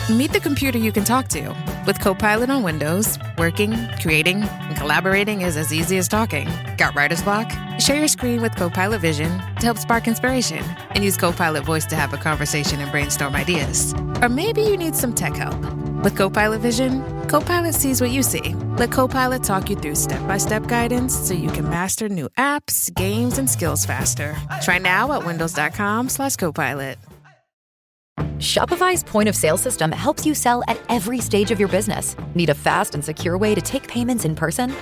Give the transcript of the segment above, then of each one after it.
Meet the computer you can talk to. With Copilot on Windows, working, creating, and collaborating is as easy as talking. Got writer's block? Share your screen with Copilot Vision to help spark inspiration, and use Copilot Voice to have a conversation and brainstorm ideas. Or maybe you need some tech help. With Copilot Vision, Copilot sees what you see. Let Copilot talk you through step-by-step guidance so you can master new apps, games, and skills faster. Try now at windows.com/Copilot. Shopify's point of sale system helps you sell at every stage of your business. Need a fast and secure way to take payments in person?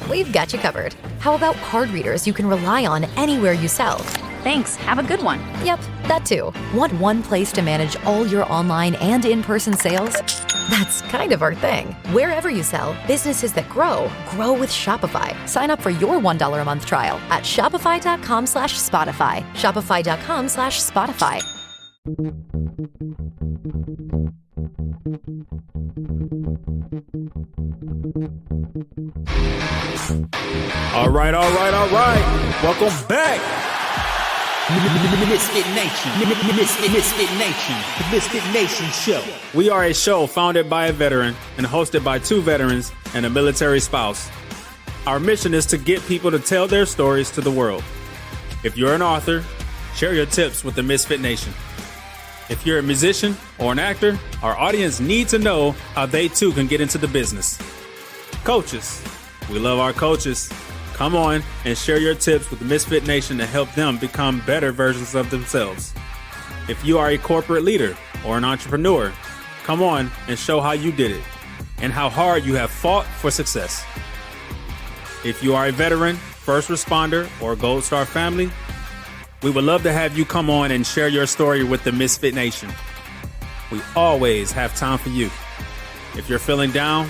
We've got you covered. How about card readers you can rely on anywhere you sell? Thanks. Have a good one. Yep, that too. Want one place to manage all your online and in-person sales? That's kind of our thing. Wherever you sell, businesses that grow with Shopify. Sign up for your $1 a month trial at shopify.com/Spotify. Shopify.com/Spotify. All right. Welcome back. Misfit Nation. Misfit Nation. The Misfit Nation Show. We are a show founded by a veteran and hosted by two veterans and a military spouse. Our mission is to get people to tell their stories to the world. If you're an author, share your tips with the Misfit Nation. If you're a musician or an actor, our audience needs to know how they too can get into the business. Coaches, we love our coaches. Come on and share your tips with the Misfit Nation to help them become better versions of themselves. If you are a corporate leader or an entrepreneur, come on and show how you did it and how hard you have fought for success. If you are a veteran, first responder, or Gold Star family, we would love to have you come on and share your story with the Misfit Nation. We always have time for you. If you're feeling down,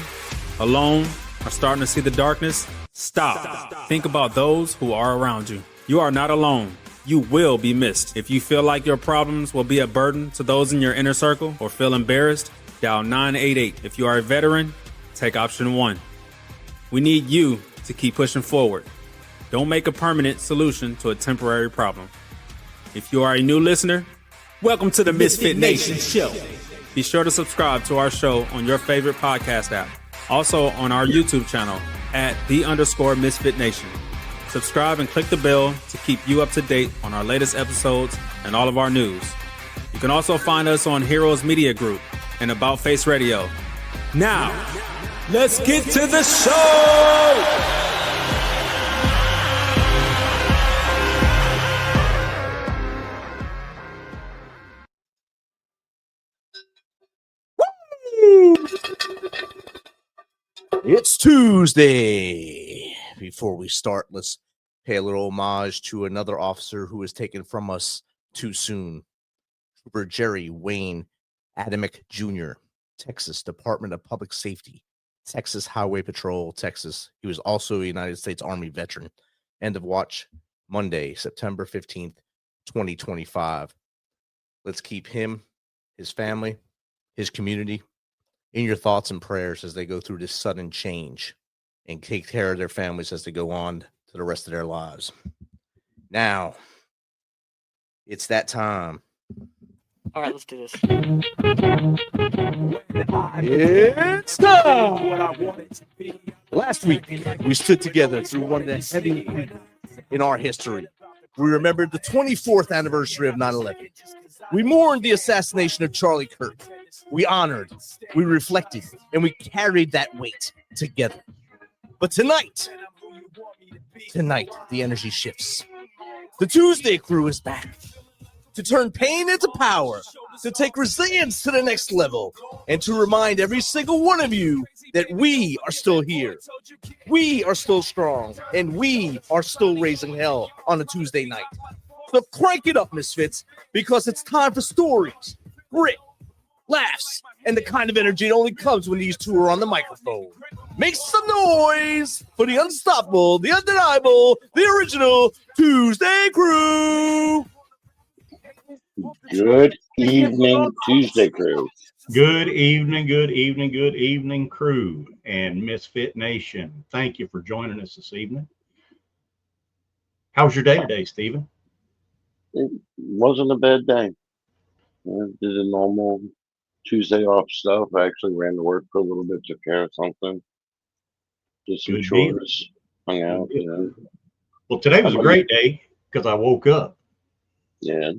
alone, or starting to see the darkness, stop. Think about those who are around you. You are not alone. You will be missed. If you feel like your problems will be a burden to those in your inner circle or feel embarrassed, dial 988. If you are a veteran, take option 1. We need you to keep pushing forward. Don't make a permanent solution to a temporary problem. If you are a new listener, welcome to the Misfit Nation Show. Be sure to subscribe to our show on your favorite podcast app. Also on our YouTube channel at @the_Misfit Nation. Subscribe and click the bell to keep you up to date on our latest episodes and all of our news. You can also find us on Heroes Media Group and About Face Radio. Now, let's get to the show! It's Tuesday. Before we start, let's pay a little homage to another officer who was taken from us too soon. Trooper Jerry Wayne Adamick Jr., Texas Department of Public Safety, Texas Highway Patrol, Texas. He was also a United States Army veteran. End of watch Monday, September 15th, 2025. Let's keep him, his family, his community in your thoughts and prayers as they go through this sudden change, and take care of their families as they go on to the rest of their lives. Now, it's that time. All right, let's do this. It's time! Last week, we stood together through one of the heavy weeks in our history. We remembered the 24th anniversary of 9/11. We mourned the assassination of Charlie Kirk. We honored, we reflected, and we carried that weight together. But tonight, the energy shifts. The ToosDay Crue is back to turn pain into power, to take resilience to the next level, and to remind every single one of you that we are still here. We are still strong, and we are still raising hell on a Tuesday night. So crank it up, Misfits, because it's time for stories, grit, laughs, and the kind of energy that only comes when these two are on the microphone. Make some noise for the unstoppable, the undeniable, the original ToosDay Crue. Good evening, ToosDay Crue. Good evening, crew and Misfit Nation. Thank you for joining us this evening. How was your day today, Stephen? It wasn't a bad day. I did a normal Tuesday off stuff. I actually ran to work for a little bit, took care of something, did some Good deal. chores, hung out. Good You know. Well, today was How a about great day because I woke up. Yeah,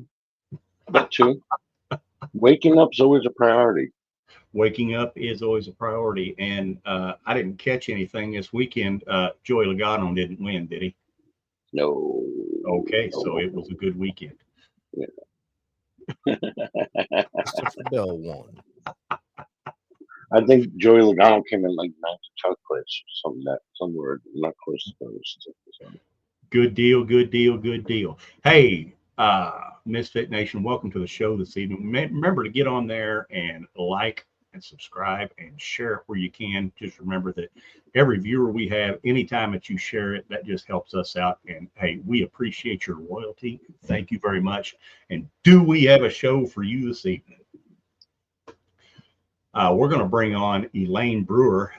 that too. Waking up's always a priority. Waking up is always a priority, and I didn't catch anything this weekend. Joey Logano didn't win, did he? No. Okay, so it was a good weekend. Christopher Bell won. I think Joey Logano came in like 9th place or something that somewhere not close to those. Good deal, good deal, good deal. Hey, Misfit Nation, welcome to the show this evening. Remember to get on there and like and subscribe and share it where you can. Just remember that every viewer we have, anytime that you share it, that just helps us out. And hey, we appreciate your loyalty. Thank you very much. And do we have a show for you this evening? We're going to bring on Elaine Brewer.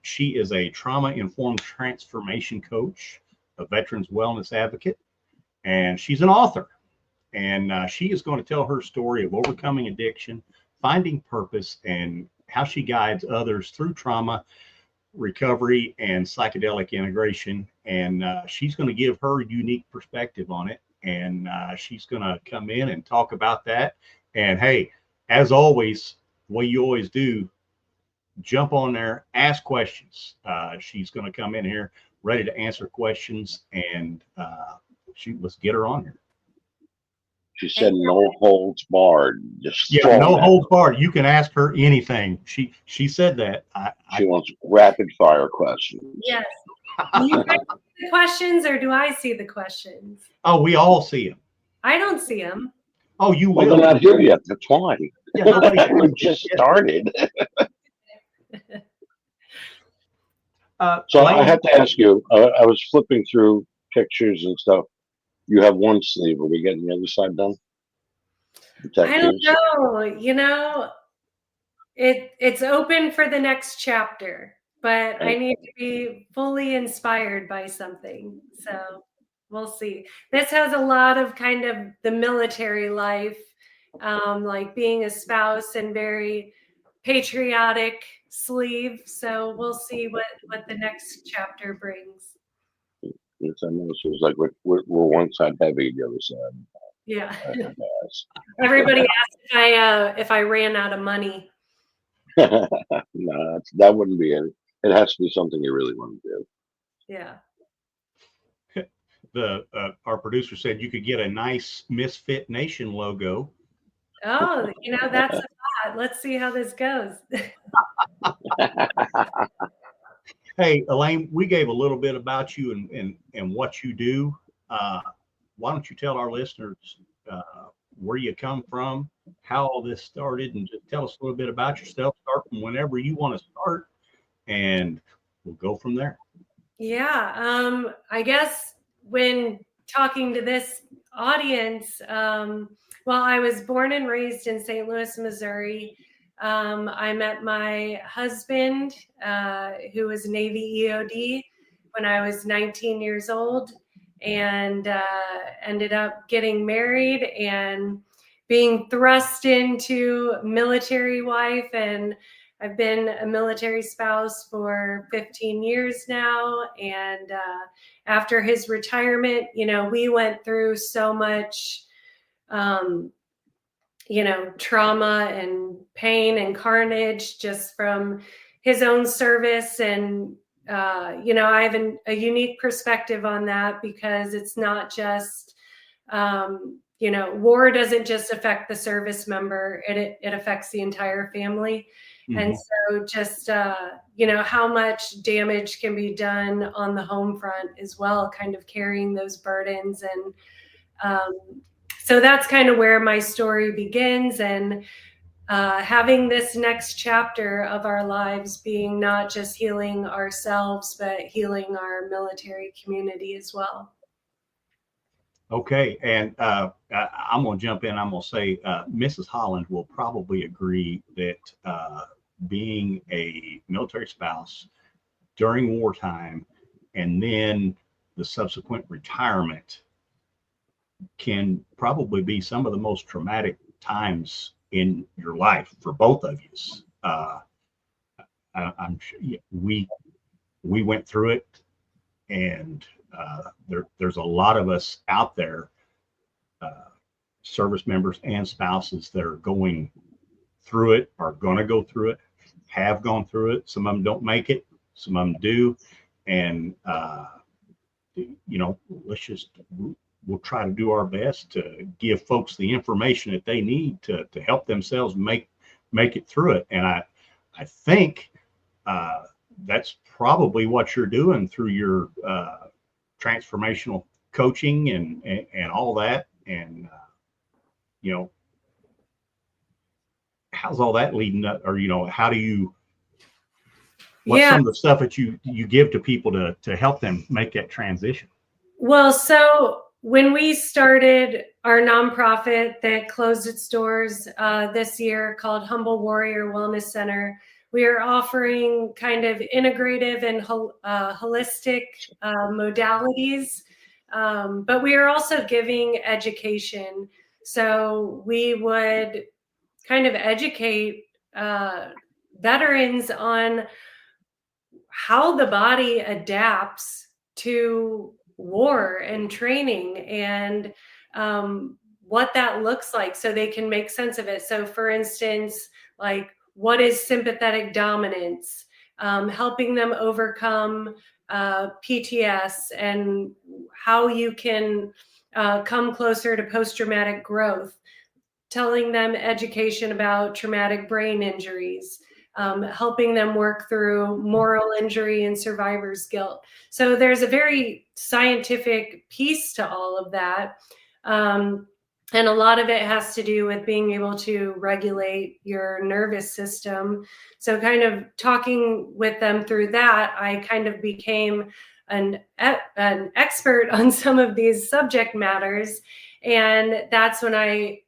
She is a trauma-informed transformation coach, a veterans wellness advocate, and she's an author. And she is going to tell her story of overcoming addiction, finding purpose, and how she guides others through trauma, recovery, and psychedelic integration. And she's going to give her unique perspective on it. And she's going to come in and talk about that. And hey, as always, the way you always do, jump on there, ask questions. She's going to come in here ready to answer questions, and let's get her on here. She said no holds barred. Just no holds barred. You can ask her anything. She said that. She wants rapid fire questions. Yes. Do you guys see the questions, or do I see the questions? Oh, we all see them. I don't see them. Oh, you will. Well, they're not here yet. That's why. Yeah, we just started. So I have to ask you, I was flipping through pictures and stuff. You have one sleeve. Are we getting the other side done? I don't know. You know, it's open for the next chapter, but I need to be fully inspired by something. So we'll see. This has a lot of kind of the military life, like being a spouse and very patriotic sleeve. So we'll see what the next chapter brings. Yes, I know. So it's like we're one side heavy, the other side. Yeah. Everybody asked if I ran out of money. No, that wouldn't be it. It has to be something you really want to do. Yeah. Our producer said you could get a nice Misfit Nation logo. Oh, that's a thought. Let's see how this goes. Hey, Elaine, we gave a little bit about you and what you do. Why don't you tell our listeners where you come from, how all this started, and just tell us a little bit about yourself. Start from whenever you want to start, and we'll go from there. Yeah, I guess when talking to this audience, well, I was born and raised in St. Louis, Missouri. I met my husband, who was Navy EOD, when I was 19 years old, and ended up getting married and being thrust into military wife. And I've been a military spouse for 15 years now. And after his retirement, we went through so much trauma and pain and carnage just from his own service. And, I have a unique perspective on that, because it's not just, war doesn't just affect the service member, it affects the entire family. Mm-hmm. And so just, how much damage can be done on the home front as well, kind of carrying those burdens. And, so that's kind of where my story begins, and having this next chapter of our lives being not just healing ourselves, but healing our military community as well. Okay, and I'm going to jump in. I'm going to say Mrs. Holland will probably agree that being a military spouse during wartime and then the subsequent retirement can probably be some of the most traumatic times in your life for both of you. I'm sure we went through it, and there's a lot of us out there, service members and spouses, that are going through it, are going to go through it, have gone through it. Some of them don't make it, some of them do, and we'll try to do our best to give folks the information that they need to help themselves make it through it. And I think that's probably what you're doing through your transformational coaching and all that. And how's all that leading up? Or how do you? What's some of the stuff that you give to people to help them make that transition? Well, so when we started our nonprofit that closed its doors this year, called Humble Warrior Wellness Center, we are offering kind of integrative and holistic modalities, but we are also giving education. So we would kind of educate veterans on how the body adapts to war and training, and what that looks like, so they can make sense of it. So for instance, like, what is sympathetic dominance, helping them overcome PTS, and how you can come closer to post-traumatic growth, telling them education about traumatic brain injuries, helping them work through moral injury and survivor's guilt. So there's a very scientific piece to all of that. And a lot of it has to do with being able to regulate your nervous system. So kind of talking with them through that, I kind of became an expert on some of these subject matters. And that's when I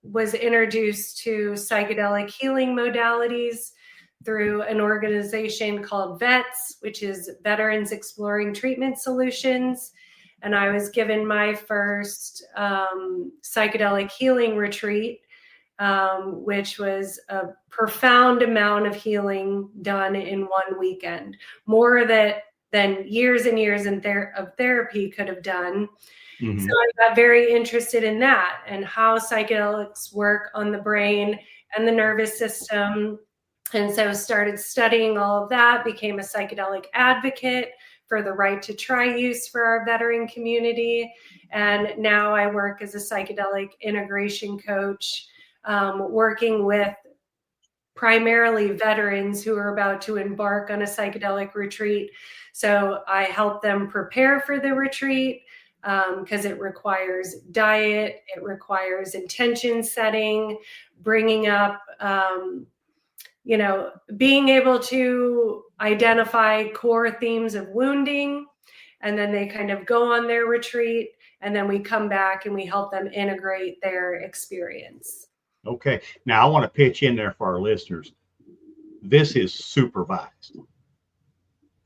was introduced to psychedelic healing modalities through an organization called VETS, which is Veterans Exploring Treatment Solutions. And I was given my first psychedelic healing retreat, which was a profound amount of healing done in one weekend, more than years and years of therapy could have done. Mm-hmm. So I got very interested in that and how psychedelics work on the brain and the nervous system. And so started studying all of that, became a psychedelic advocate for the right to try use for our veteran community. And now I work as a psychedelic integration coach, working with primarily veterans who are about to embark on a psychedelic retreat. So I help them prepare for the retreat, because it requires diet, it requires intention setting, bringing up, being able to identify core themes of wounding, and then they kind of go on their retreat, and then we come back and we help them integrate their experience. Okay. Now I want to pitch in there for our listeners. This is supervised.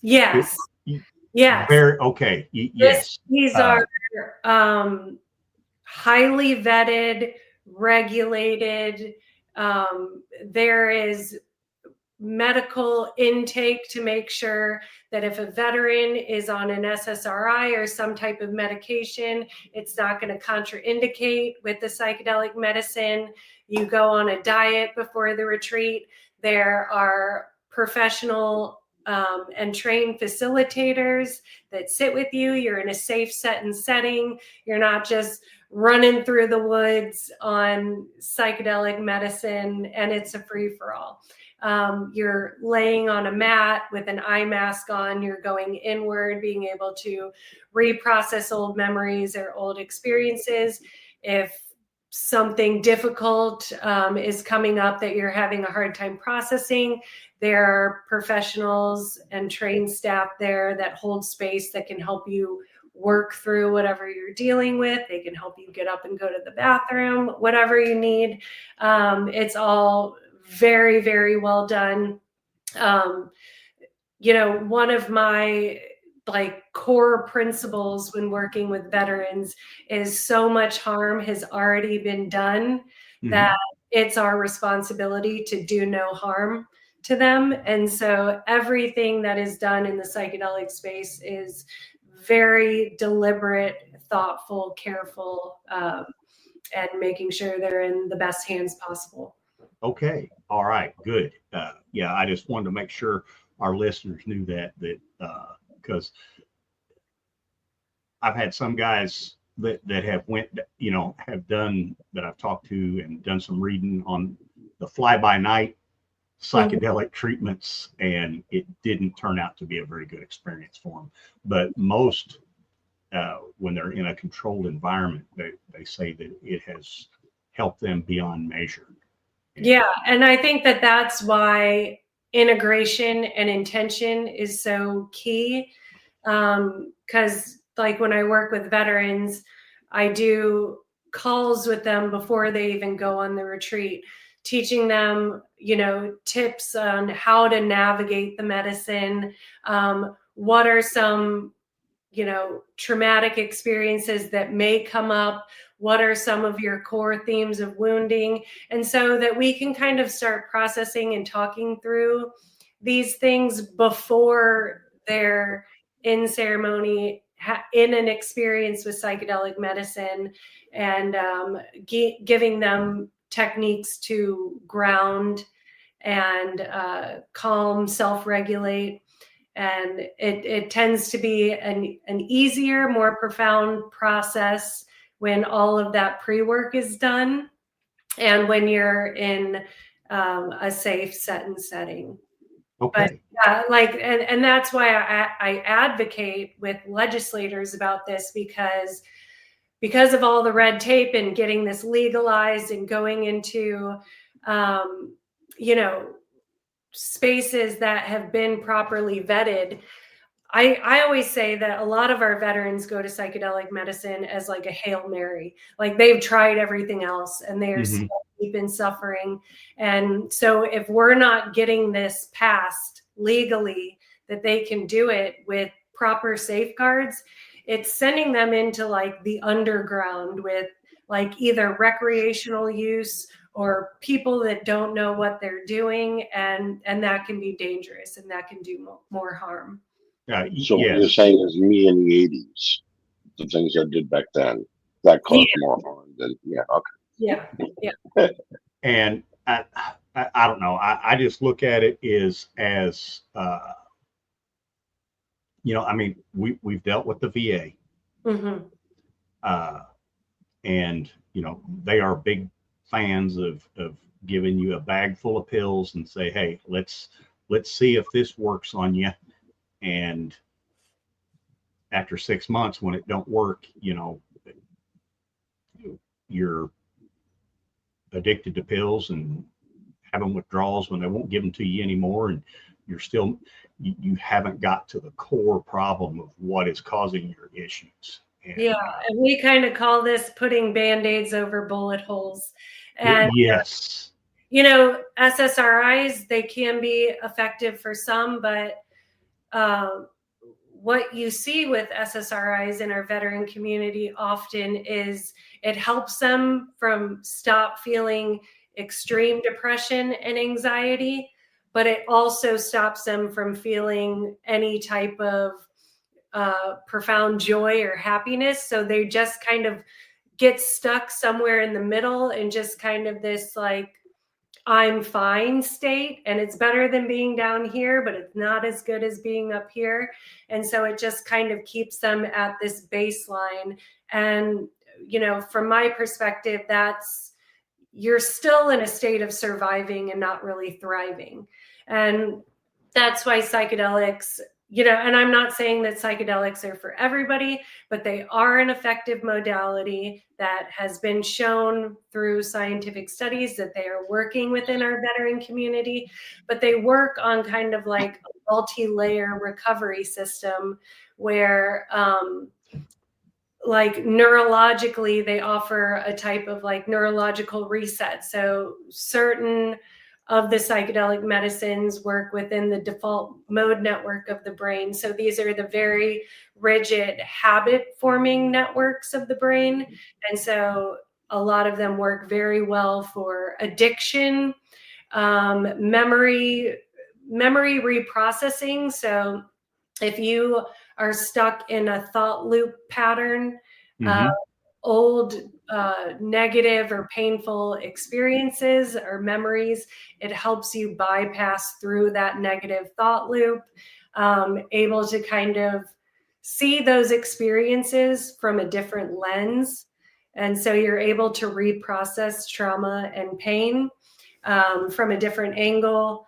Yes. Yes. Very okay. Yes. These are highly vetted, regulated. There is medical intake to make sure that if a veteran is on an SSRI or some type of medication, it's not going to contraindicate with the psychedelic medicine. You go on a diet before the retreat. There are professional and trained facilitators that sit with you. You're in a safe set and setting. You're not just running through the woods on psychedelic medicine and it's a free-for-all. You're laying on a mat with an eye mask on. You're going inward, being able to reprocess old memories or old experiences. If something difficult is coming up that you're having a hard time processing, there are professionals and trained staff there that hold space that can help you work through whatever you're dealing with. They can help you get up and go to the bathroom, whatever you need. It's all very, very well done. One of my core principles when working with veterans is so much harm has already been done that it's our responsibility to do no harm to them. And so everything that is done in the psychedelic space is very deliberate, thoughtful, careful, and making sure they're in the best hands possible. Okay. All right. Good. Yeah, I just wanted to make sure our listeners knew that because I've had some guys that have went, have done that I've talked to and done some reading on the fly-by-night psychedelic treatments, and it didn't turn out to be a very good experience for them. But most, when they're in a controlled environment, they say that it has helped them beyond measure. Yeah, and I think that that's why integration and intention is so key. Because like when I work with veterans, I do calls with them before they even go on the retreat, teaching them, tips on how to navigate the medicine. What are some, traumatic experiences that may come up? What are some of your core themes of wounding? And so that we can kind of start processing and talking through these things before they're in ceremony, in an experience with psychedelic medicine, and giving them techniques to ground and calm, self-regulate. And it tends to be an easier, more profound process when all of that pre-work is done and when you're in a safe set and setting. Okay. But and that's why I advocate with legislators about this, because of all the red tape and getting this legalized and going into, spaces that have been properly vetted. I always say that a lot of our veterans go to psychedelic medicine as like a Hail Mary. Like they've tried everything else and they are so deep in suffering. And so if we're not getting this passed legally, that they can do it with proper safeguards, it's sending them into like the underground with like either recreational use or people that don't know what they're doing. And that can be dangerous and that can do more harm. So what you're saying is me in the 80s, the things I did back then, that caused more harm than, Yeah. And I don't know. I just look at it as I mean, we've dealt with the VA. And, they are big fans of giving you a bag full of pills and say, hey, let's see if this works on you. And after 6 months, when it don't work, you're addicted to pills and having withdrawals when they won't give them to you anymore. And you're still, you haven't got to the core problem of what is causing your issues. And, and we kind of call this putting Band-Aids over bullet holes. And yes, SSRIs, they can be effective for some, but what you see with SSRIs in our veteran community often is it helps them from stop feeling extreme depression and anxiety, but it also stops them from feeling any type of profound joy or happiness. So they just kind of get stuck somewhere in the middle and just kind of this like, I'm fine state, and it's better than being down here, but it's not as good as being up here. And so it just kind of keeps them at this baseline. And, from my perspective, you're still in a state of surviving and not really thriving. And that's why psychedelics, and I'm not saying that psychedelics are for everybody, but they are an effective modality that has been shown through scientific studies that they are working within our veteran community, but they work on kind of like a multi-layer recovery system where like neurologically, they offer a type of like neurological reset. So certain of the psychedelic medicines work within the default mode network of the brain. So these are the very rigid habit forming networks of the brain. And so a lot of them work very well for addiction, memory reprocessing. So if you are stuck in a thought loop pattern, old negative or painful experiences or memories, it helps you bypass through that negative thought loop, able to kind of see those experiences from a different lens. And so you're able to reprocess trauma and pain from a different angle.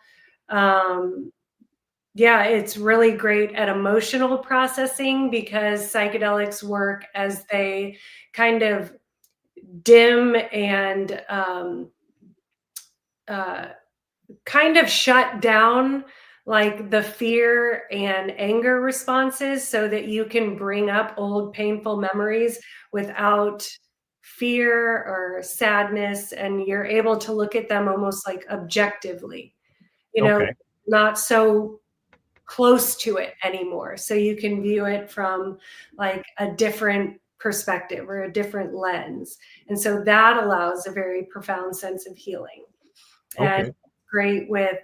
Yeah, it's really great at emotional processing because psychedelics work as they kind of dim and kind of shut down like the fear and anger responses so that you can bring up old painful memories without fear or sadness, and you're able to look at them almost like objectively, not so close to it anymore. So you can view it from like a different perspective or a different lens. And so that allows a very profound sense of healing. And great with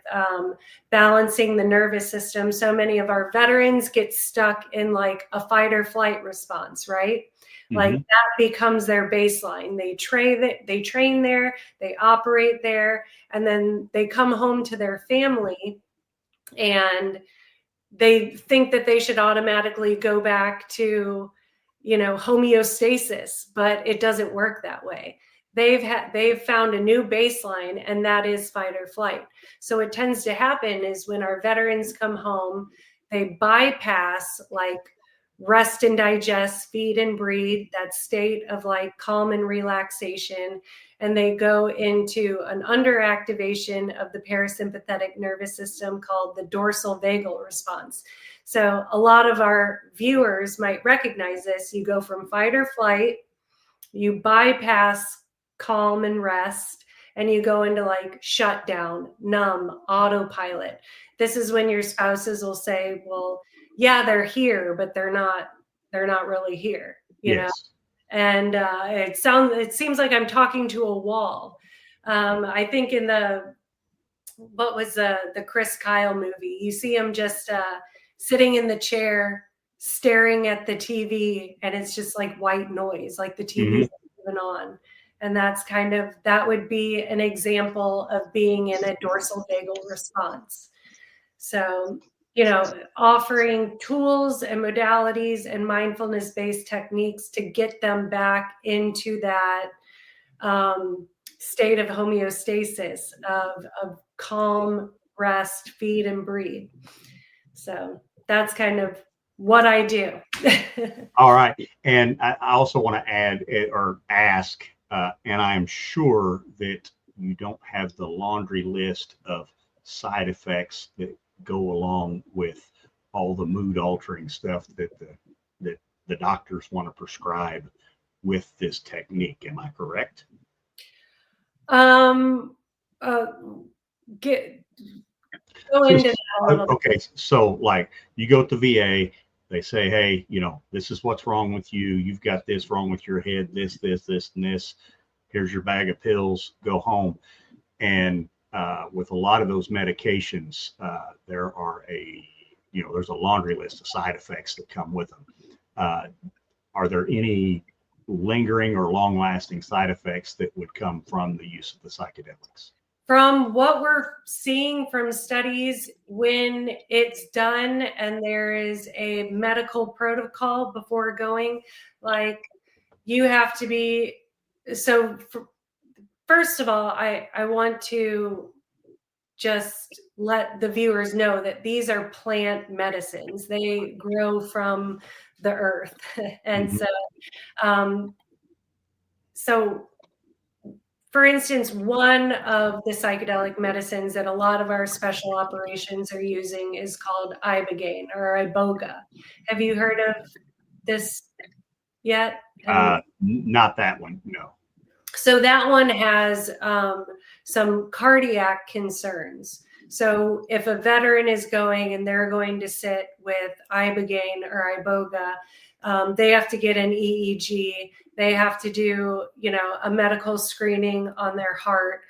balancing the nervous system. So many of our veterans get stuck in like a fight or flight response, right? Like that becomes their baseline. They train there, they operate there, and then they come home to their family and they think that they should automatically go back to, homeostasis, but it doesn't work that way. They've found a new baseline, and that is fight or flight. So what tends to happen is when our veterans come home, they bypass like rest and digest, feed and breathe, that state of like calm and relaxation, and they go into an underactivation of the parasympathetic nervous system called the dorsal vagal response. So a lot of our viewers might recognize this. You go from fight or flight, you bypass calm and rest, and you go into like shutdown, numb, autopilot. This is when your spouses will say, well, yeah, they're here, but they're not really here, you know? And it seems like I'm talking to a wall. I think in what was the Chris Kyle movie, you see him just sitting in the chair, staring at the TV, and it's just like white noise, like the TV's even on. And that would be an example of being in a dorsal vagal response. So, offering tools and modalities and mindfulness-based techniques to get them back into that state of homeostasis, of calm, rest, feed, and breathe. So that's kind of what I do. All right. And I also want to add or ask, and I am sure that you don't have the laundry list of side effects that go along with all the mood altering stuff that the doctors want to prescribe with this technique. Am I correct? Go into that a little bit. Okay, so like you go to VA, they say, hey, this is what's wrong with you. You've got this wrong with your head, this, and this. Here's your bag of pills, go home. And with a lot of those medications, there's a laundry list of side effects that come with them. Are there any lingering or long-lasting side effects that would come from the use of the psychedelics? From what we're seeing from studies, when it's done and there is a medical protocol before going, like you have to be, first of all, I want to just let the viewers know that these are plant medicines. They grow from the earth. And so for instance, one of the psychedelic medicines that a lot of our special operations are using is called ibogaine or iboga. Have you heard of this yet? Not that one, no. So that one has some cardiac concerns. So if a veteran is going and they're going to sit with ibogaine or iboga, they have to get an EEG. they have to do, a medical screening on their heart.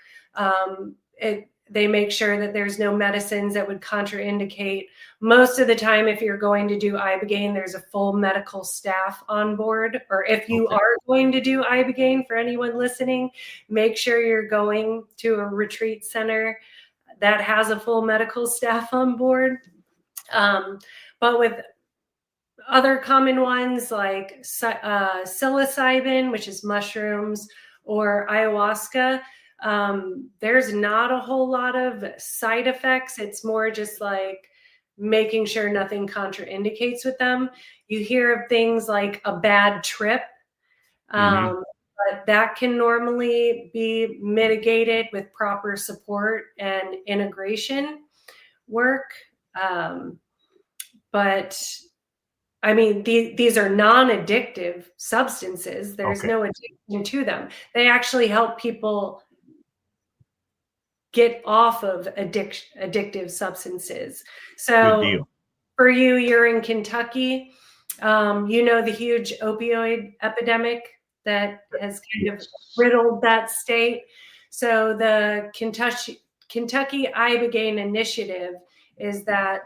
They make sure that there's no medicines that would contraindicate. Most of the time, if you're going to do Ibogaine, there's a full medical staff on board. Or if you are going to do Ibogaine, for anyone listening, make sure you're going to a retreat center that has a full medical staff on board. But with other common ones like psilocybin, which is mushrooms, or ayahuasca, there's not a whole lot of side effects. It's more just like making sure nothing contraindicates with them. You hear of things like a bad trip, but that can normally be mitigated with proper support and integration work. But I mean, these are non-addictive substances. There's no addiction to them. They actually help people get off of addictive substances. So for you, you're in Kentucky. The huge opioid epidemic that has kind of riddled that state. So the Kentucky Ibogaine Initiative is that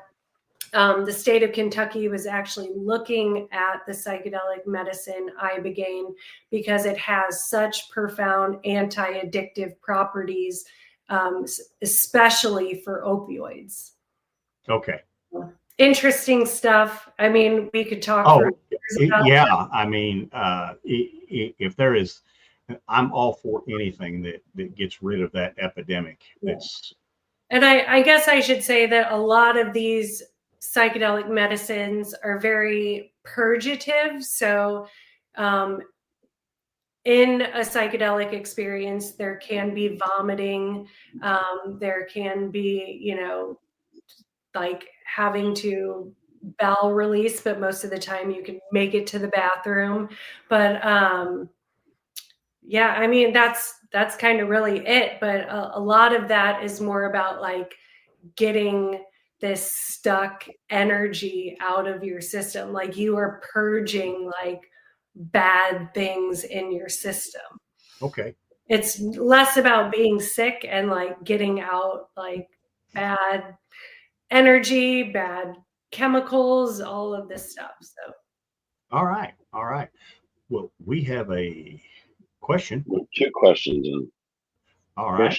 the state of Kentucky was actually looking at the psychedelic medicine Ibogaine because it has such profound anti-addictive properties, especially for opioids. Okay. Interesting stuff. I mean, we could talk for years about that. I mean, if there is, I'm all for anything that gets rid of that epidemic. And I guess I should say that a lot of these psychedelic medicines are very purgative. So in a psychedelic experience, there can be vomiting. There can be, like having to bowel release, but most of the time you can make it to the bathroom. But yeah, I mean, that's kind of really it. But a lot of that is more about like getting this stuck energy out of your system. Like you are purging like bad things in your system. Okay. It's less about being sick and like getting out like bad energy, bad chemicals, all of this stuff. So. All right. Well, we have a question. Two questions. All right.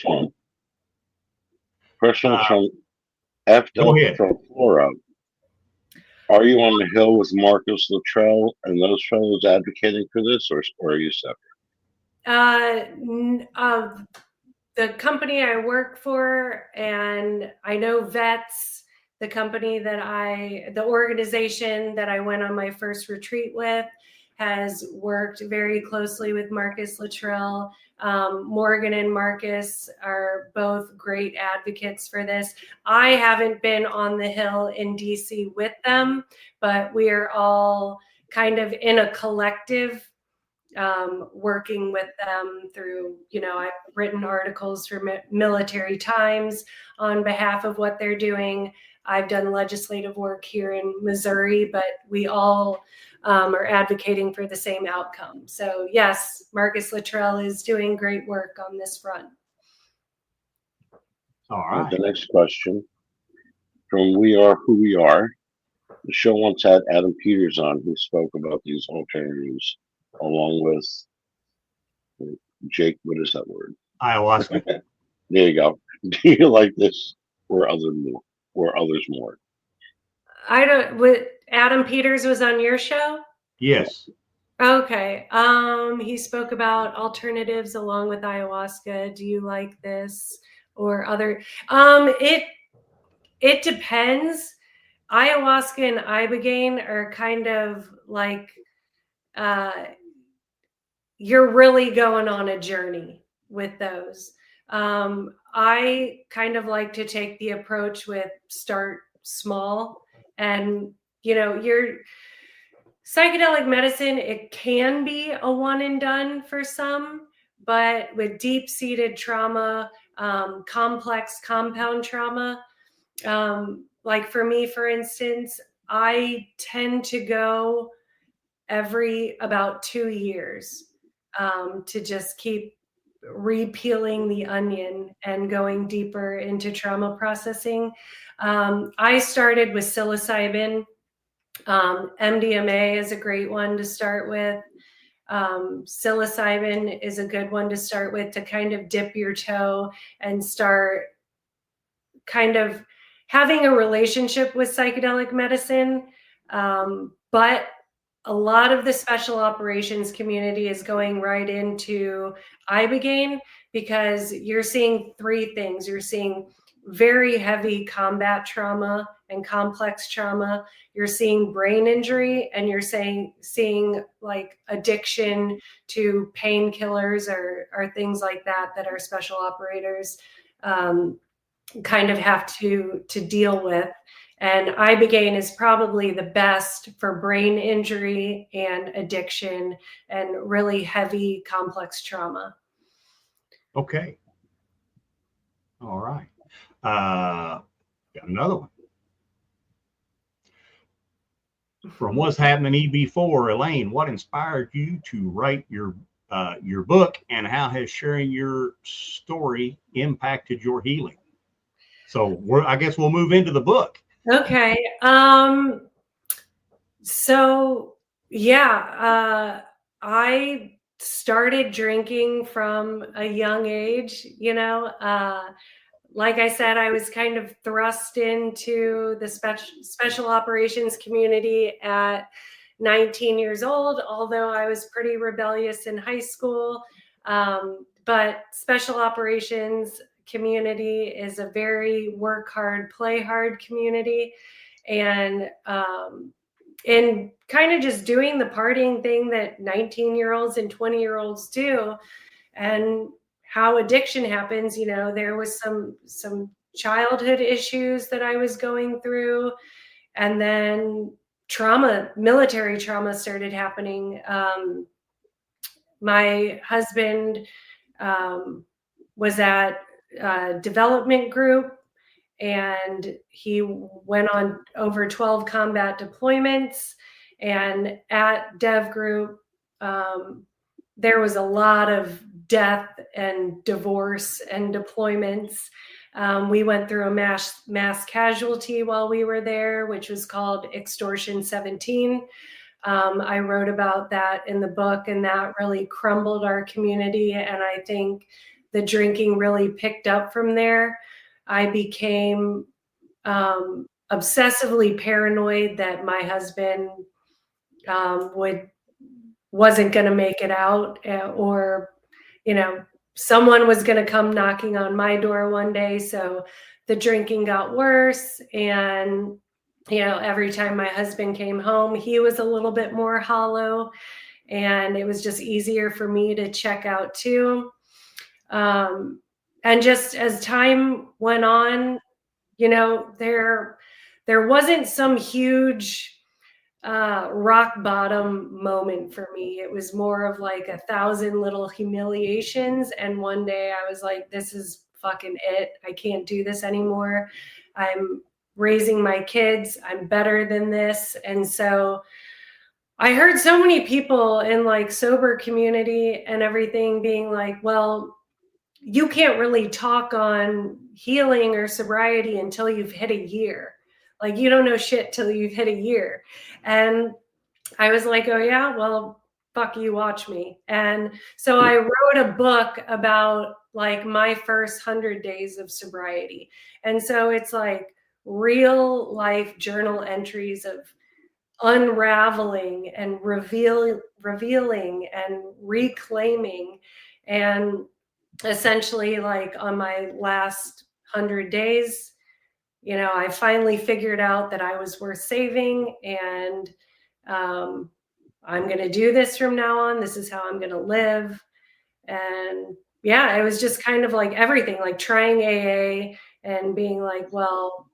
First one from F. from Flora. Are you on the Hill with Marcus Luttrell and those fellows advocating for this, or are you separate? The company I work for, and I know Vets, the organization that I went on my first retreat with, has worked very closely with Marcus Luttrell. Morgan and Marcus are both great advocates for this. I haven't been on the Hill in DC with them, but we are all kind of in a collective working with them through, I've written articles for Military Times on behalf of what they're doing. I've done legislative work here in Missouri, but we all are advocating for the same outcome. So yes, Marcus Luttrell is doing great work on this front. All right. The next question from We Are Who We Are. The show once had Adam Peters on, who spoke about these alternatives along with Jake. What is that word? Ayahuasca. There you go. Do you like this or others more? I don't. Adam Peters was on your show? Yes. Okay. He spoke about alternatives along with ayahuasca. Do you like this or other? It depends. Ayahuasca and Ibogaine are kind of like you're really going on a journey with those. I kind of like to take the approach with start small, and your psychedelic medicine, it can be a one and done for some, but with deep-seated trauma, complex compound trauma, like for me, for instance, I tend to go every about 2 years. to just keep repeeling the onion and going deeper into trauma processing. I started with psilocybin. MDMA is a great one to start with. Psilocybin is a good one to start with, to kind of dip your toe and start kind of having a relationship with psychedelic medicine. But a lot of the special operations community is going right into ibogaine, because you're seeing three things. You're seeing very heavy combat trauma and complex trauma. You're seeing brain injury, and you're seeing like addiction to painkillers or things like that our special operators kind of have to deal with. And ibogaine is probably the best for brain injury and addiction and really heavy complex trauma. Okay. All right. Got another one. From What's Happening EB4, Elaine, what inspired you to write your book, and how has sharing your story impacted your healing? So I guess we'll move into the book. Okay. So yeah, I started drinking from a young age, like I said, I was kind of thrust into the special operations community at 19 years old, although I was pretty rebellious in high school. But special operations community is a very work hard, play hard community. And in kind of just doing the partying thing that 19-year-olds and 20-year-olds do, and how addiction happens, there was some childhood issues that I was going through, and then military trauma started happening. My husband was at a development group, and he went on over 12 combat deployments. And at Dev Group, there was a lot of death and divorce and deployments. We went through a mass casualty while we were there, which was called Extortion 17. I wrote about that in the book, and that really crumbled our community. And I think the drinking really picked up from there. I became obsessively paranoid that my husband wasn't going to make it out, or someone was going to come knocking on my door one day. So the drinking got worse, and every time my husband came home, he was a little bit more hollow, and it was just easier for me to check out too. And just as time went on, there wasn't some huge rock bottom moment for me. It was more of like 1,000 little humiliations. And one day I was like, this is fucking it. I can't do this anymore. I'm raising my kids. I'm better than this. And so I heard so many people in like sober community and everything being like, well, you can't really talk on healing or sobriety until you've hit a year. Like, you don't know shit till you've hit a year. And I was like, oh yeah, well, fuck you, watch me. And so I wrote a book about like my first 100 days of sobriety. And so it's like real life journal entries of unraveling and revealing and reclaiming. And essentially, like on my last 100 days, I finally figured out that I was worth saving, and I'm going to do this from now on. This is how I'm going to live. And yeah, it was just kind of like everything, like trying AA and being like, well,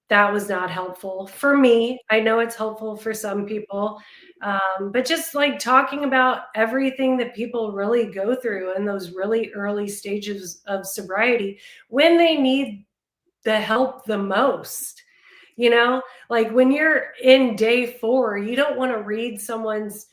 that was not helpful for me. I know it's helpful for some people, but just like talking about everything that people really go through in those really early stages of sobriety when they need the help the most. Like when you're in day 4, you don't want to read someone's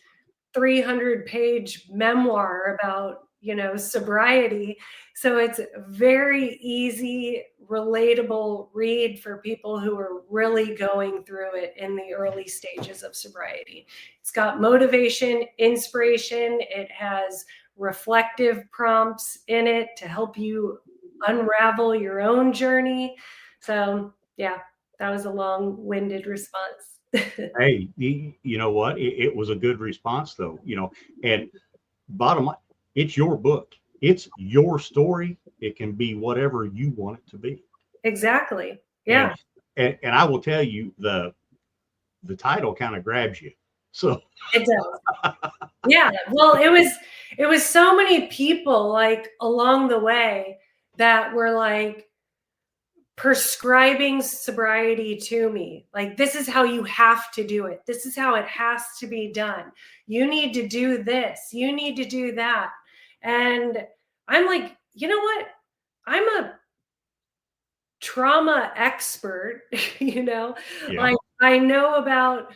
300-page memoir about, sobriety. So it's very easy, relatable read for people who are really going through it in the early stages of sobriety. It's got motivation, inspiration. It has reflective prompts in it to help you unravel your own journey. So yeah, that was a long-winded response. Hey, you know what? It was a good response, though. And bottom line, it's your book. It's your story. It can be whatever you want it to be. Exactly. Yeah. And I will tell you, the title kind of grabs you. So it does. Yeah. Well, it was so many people like along the way that were like prescribing sobriety to me. Like, this is how you have to do it. This is how it has to be done. You need to do this. You need to do that. And I'm like, you know what? I'm a trauma expert, like I know about,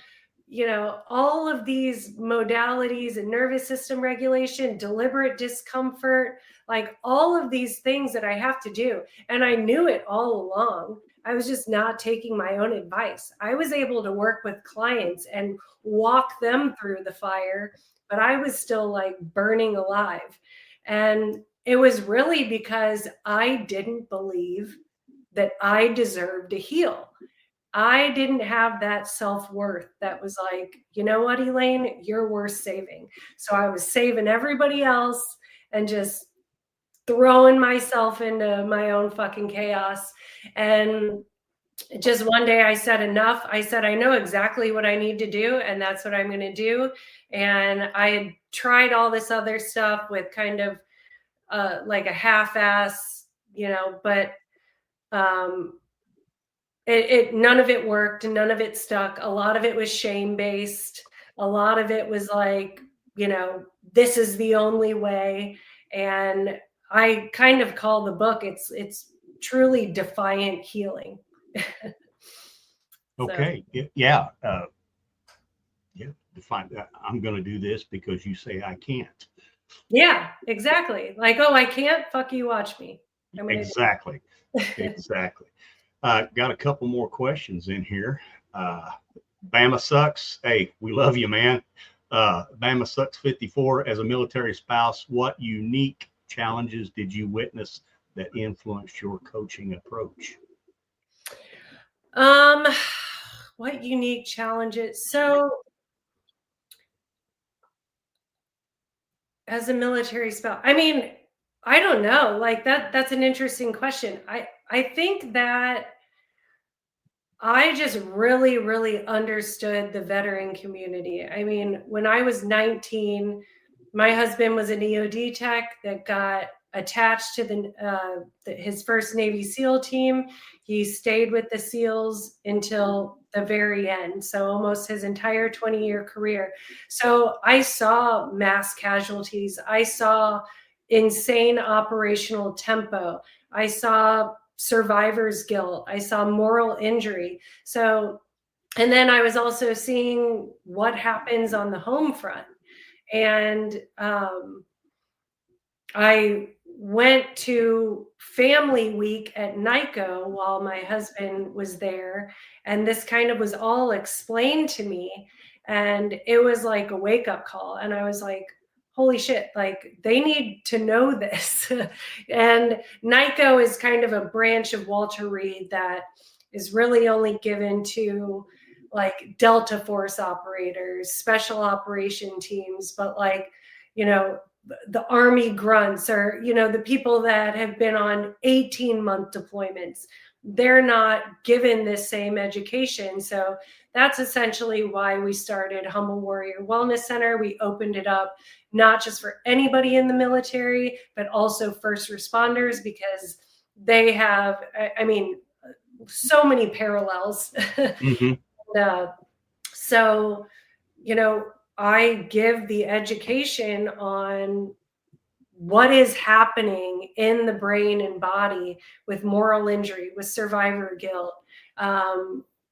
all of these modalities and nervous system regulation, deliberate discomfort, like all of these things that I have to do. And I knew it all along. I was just not taking my own advice. I was able to work with clients and walk them through the fire, but I was still like burning alive. And it was really because I didn't believe that I deserved to heal. I didn't have that self-worth that was like, you know what, Elaine, you're worth saving. So I was saving everybody else and just throwing myself into my own fucking chaos. And just one day I said enough. I said, I know exactly what I need to do, and that's what I'm going to do. And I had tried all this other stuff with kind of like a half-ass, but none of it worked and none of it stuck. A lot of it was shame-based. A lot of it was like, this is the only way. And I kind of call the book, it's truly defiant healing. Okay. Yeah. Define that. I'm going to do this because you say I can't. Yeah, exactly. Like, oh, I can't, fuck you, watch me. Exactly. Exactly. Got a couple more questions in here. Bama Sucks. Hey, we love you, man. Bama Sucks 54. As a military spouse, what unique challenges did you witness that influenced your coaching approach? What unique challenges? So as a military spouse, I mean, I don't know. Like that's an interesting question. I think that I just really, really understood the veteran community. I mean, when I was 19, my husband was an EOD tech that got attached to his first Navy SEAL team. He stayed with the SEALs until the very end. So almost his entire 20-year career. So I saw mass casualties. I saw insane operational tempo. I saw survivor's guilt. I saw moral injury. So, and then I was also seeing what happens on the home front. And I went to family week at NICO while my husband was there. And this kind of was all explained to me. And it was like a wake-up call. And I was like, holy shit, like they need to know this. And NICO is kind of a branch of Walter Reed that is really only given to like Delta Force operators, special operation teams, but like, the Army grunts or, the people that have been on 18-month deployments, they're not given this same education. So that's essentially why we started Humble Warrior Wellness Center. We opened it up not just for anybody in the military, but also first responders, because they have, I mean, so many parallels. Mm-hmm. So, I give the education on what is happening in the brain and body with moral injury, with survivor guilt,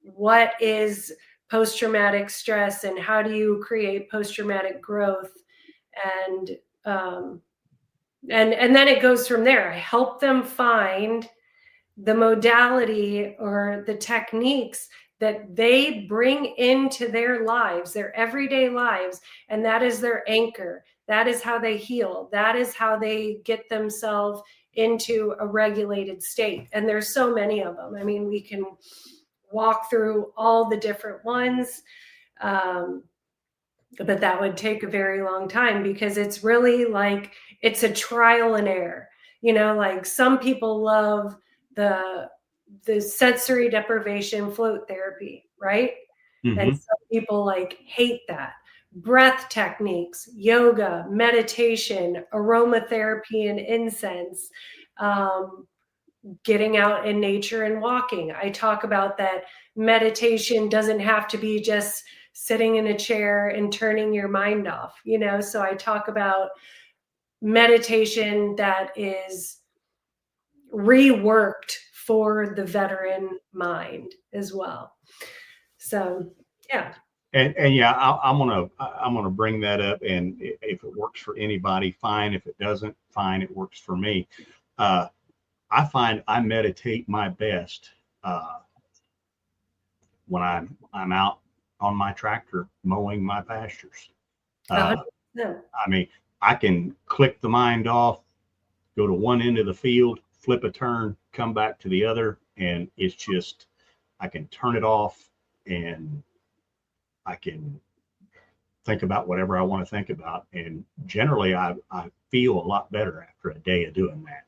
what is post-traumatic stress and how do you create post-traumatic growth, and then it goes from there. I help them find the modality or the techniques that they bring into their lives, their everyday lives, and that is their anchor. That is how they heal. That is how they get themselves into a regulated state. And there's so many of them. I mean, we can walk through all the different ones, but that would take a very long time, because it's really like, it's a trial and error. You know, like some people love the sensory deprivation float therapy, right? Mm-hmm. And some people like hate that. Breath techniques, yoga, meditation, aromatherapy and incense, getting out in nature and walking. I talk about that meditation doesn't have to be just sitting in a chair and turning your mind off, you know? So I talk about meditation that is reworked for the veteran mind as well. So, yeah. And yeah, I'm gonna bring that up, and if it works for anybody, fine. If it doesn't, fine. It works for me. I find I meditate my best when I'm out on my tractor mowing my pastures. I mean, I can click the mind off, go to one end of the field, flip a turn, come back to the other, and it's just, I can turn it off and I can think about whatever I want to think about. And generally I feel a lot better after a day of doing that.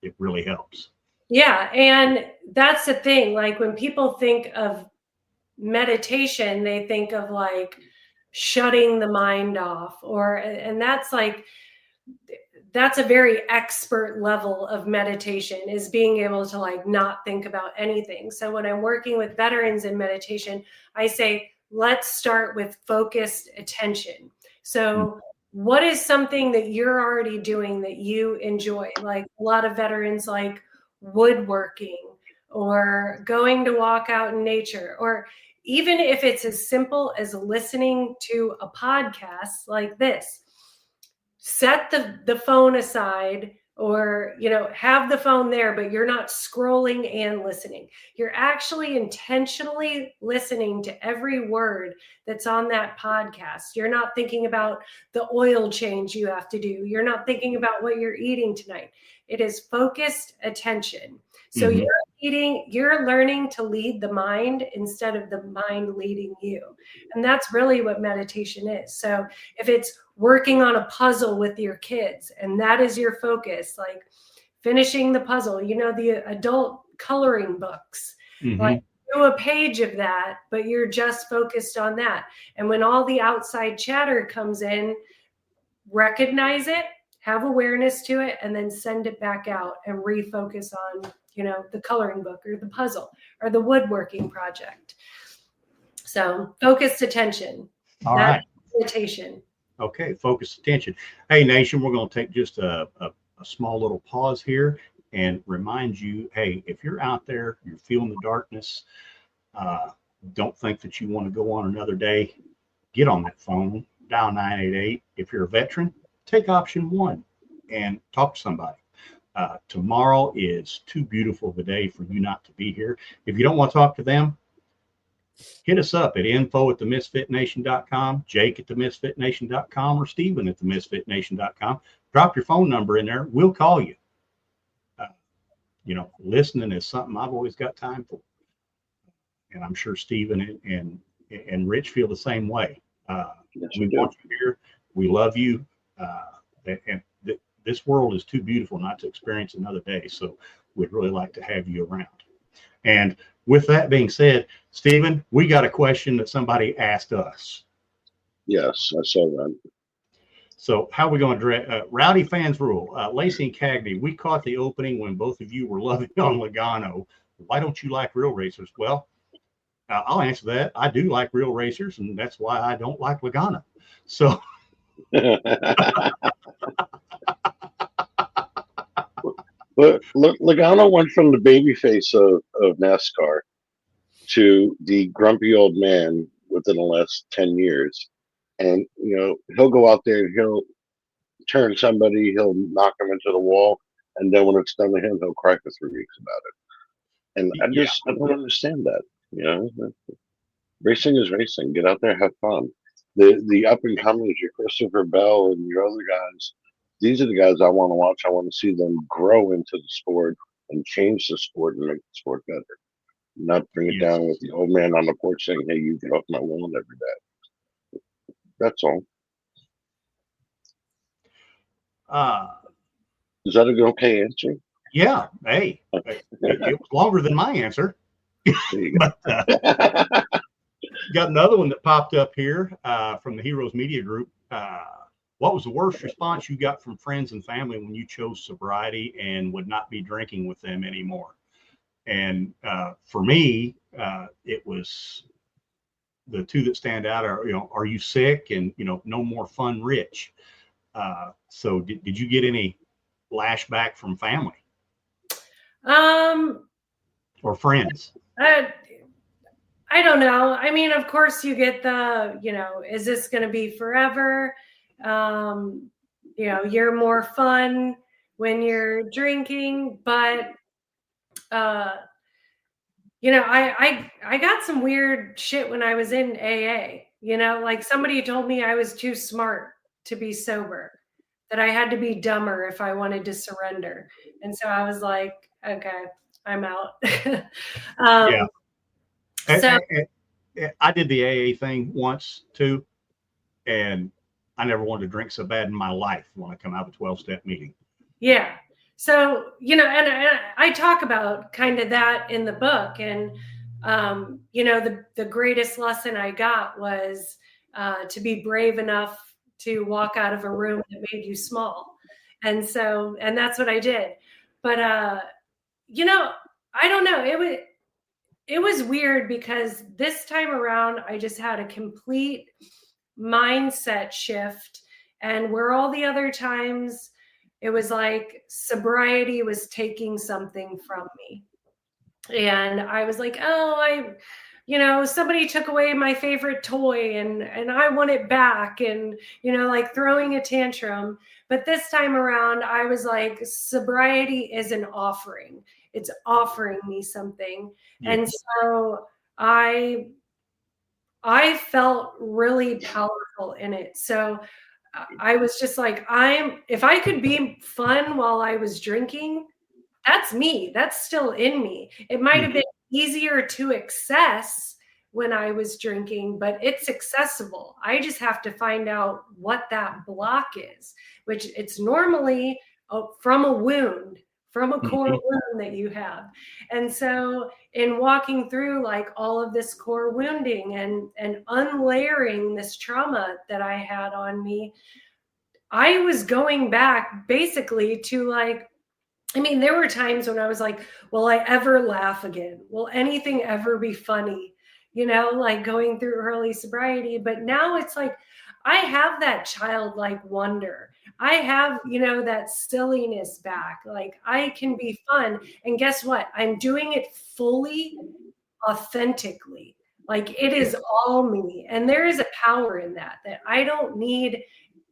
It really helps. Yeah. And that's the thing. Like when people think of meditation, they think of like shutting the mind off, and that's like, that's a very expert level of meditation, is being able to like not think about anything. So when I'm working with veterans in meditation, I say, let's start with focused attention. So what is something that you're already doing that you enjoy? Like a lot of veterans like woodworking or going to walk out in nature, or even if it's as simple as listening to a podcast like this. Set the phone aside, or, you know, have the phone there, but you're not scrolling and listening. You're actually intentionally listening to every word that's on that podcast. You're not thinking about the oil change you have to do. You're not thinking about what you're eating tonight. It is focused attention. So you're learning to lead the mind instead of the mind leading you. And that's really what meditation is. So if it's working on a puzzle with your kids and that is your focus, like finishing the puzzle, you know, the adult coloring books, like do a page of that, but you're just focused on that. And when all the outside chatter comes in, recognize it, have awareness to it, and then send it back out and refocus on, you know, the coloring book or the puzzle or the woodworking project. So focused attention. All right. Meditation. Okay, focused attention. Hey, Nation, we're going to take just a small little pause here and remind you, hey, if you're out there, you're feeling the darkness, don't think that you want to go on another day, get on that phone, dial 988. If you're a veteran, take option 1 and talk to somebody. Tomorrow is too beautiful of a day for you not to be here. If you don't want to talk to them, hit us up at info@themisfitnation.com, Jake@themisfitnation.com, or Steven@themisfitnation.com. Drop your phone number in there. We'll call you. You know, listening is something I've always got time for. And I'm sure Steven and Rich feel the same way. We want you here. We love you. And this world is too beautiful not to experience another day. So we'd really like to have you around. And with that being said, Steven, we got a question that somebody asked us. Yes, I saw that. So how are we going to address Rowdy Fans Rule? Lacey and Cagney, we caught the opening when both of you were loving on Logano. Why don't you like real racers? Well, I'll answer that. I do like real racers, and that's why I don't like Logano. So But Logano went from the babyface of NASCAR to the grumpy old man within the last 10 years. And, he'll go out there and he'll turn somebody, he'll knock them into the wall. And then when it's done to him, he'll cry for 3 weeks about it. And I don't understand that. Racing is racing. Get out there, have fun. The up and comers, your Christopher Bell and your other guys, these are the guys I want to watch. I want to see them grow into the sport and change the sport and make the sport better. Not bring it down with the old man on the porch saying, "Hey, you get off my lawn every day." That's all. Is that an okay answer? Yeah. Hey, it was longer than my answer. There you go. But, got another one that popped up here from the Heroes Media Group. What was the worst response you got from friends and family when you chose sobriety and would not be drinking with them anymore? And for me, it was the two that stand out are you sick? And, no more fun, Rich. So did you get any lashback from family? Or friends? I don't know. I mean, of course you get the, is this going to be forever? You're more fun when you're drinking, but, I got some weird shit when I was in AA, like somebody told me I was too smart to be sober, that I had to be dumber if I wanted to surrender. And so I was like, okay, I'm out. Yeah. So I did the AA thing once too, and I never wanted to drink so bad in my life when I come out of a 12-step meeting. Yeah. So, and I talk about kind of that in the book. And, the greatest lesson I got was to be brave enough to walk out of a room that made you small. And that's what I did. But, I don't know. It was weird because this time around, I just had a complete mindset shift. And where all the other times it was like sobriety was taking something from me. And I was like, somebody took away my favorite toy and I want it back, and, like throwing a tantrum. But this time around, I was like, sobriety is an offering. It's offering me something. Yes. And so I felt really powerful in it. So I was just like, if I could be fun while I was drinking, that's me. That's still in me. It might have been easier to access when I was drinking, but it's accessible. I just have to find out what that block is, which it's normally from a wound, from a core wound that you have. And so in walking through like all of this core wounding and unlayering this trauma that I had on me, I was going back basically to there were times when I was like, will I ever laugh again? Will anything ever be funny? Like going through early sobriety. But now it's like, I have that childlike wonder. I have, that silliness back. Like I can be fun. And guess what? I'm doing it fully, authentically. Like it is all me. And there is a power in that I don't need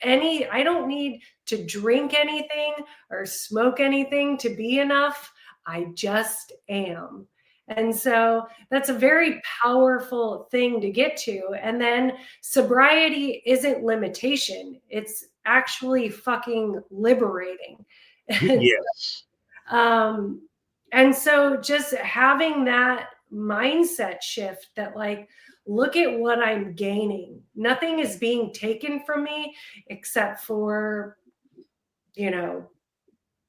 to drink anything or smoke anything to be enough. I just am. And so that's a very powerful thing to get to. And then sobriety isn't limitation. It's actually fucking liberating. Yes. And so just having that mindset shift that look at what I'm gaining. Nothing is being taken from me except for,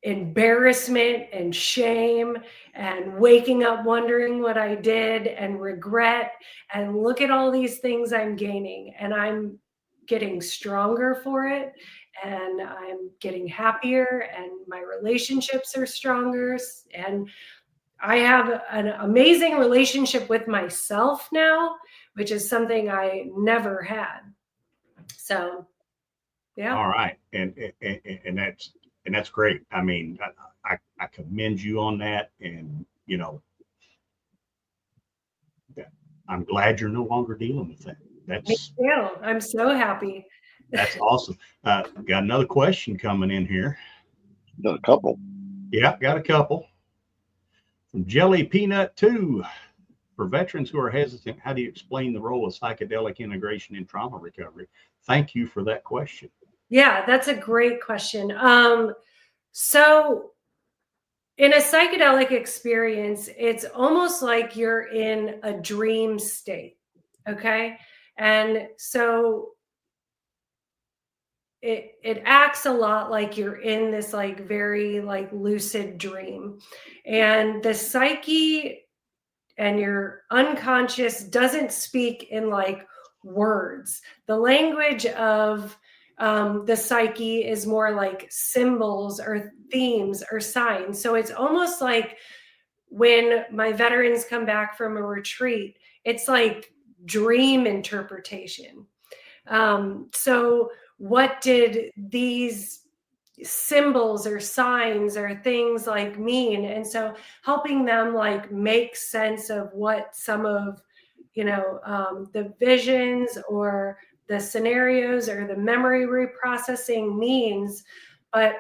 embarrassment and shame and waking up wondering what I did and regret, and look at all these things I'm gaining, and I'm getting stronger for it, and I'm getting happier, and my relationships are stronger, and I have an amazing relationship with myself now, which is something I never had. So, yeah. All right. And that's great. I mean, I commend you on that. And, I'm glad you're no longer dealing with that. Me too. I'm so happy. That's awesome. Got another question coming in here. Got a couple. Yeah, got a couple. From Jelly Peanut 2. For veterans who are hesitant, how do you explain the role of psychedelic integration in trauma recovery? Thank you for that question. Yeah, that's a great question. So in a psychedelic experience, it's almost like you're in a dream state. Okay. And so it acts a lot like you're in this like very like lucid dream, and the psyche and your unconscious doesn't speak in like words. The language of the psyche is more like symbols or themes or signs. So it's almost like when my veterans come back from a retreat, it's like dream interpretation. So what did these symbols or signs or things like mean? And so helping them like make sense of what some of, the visions or the scenarios or the memory reprocessing means. But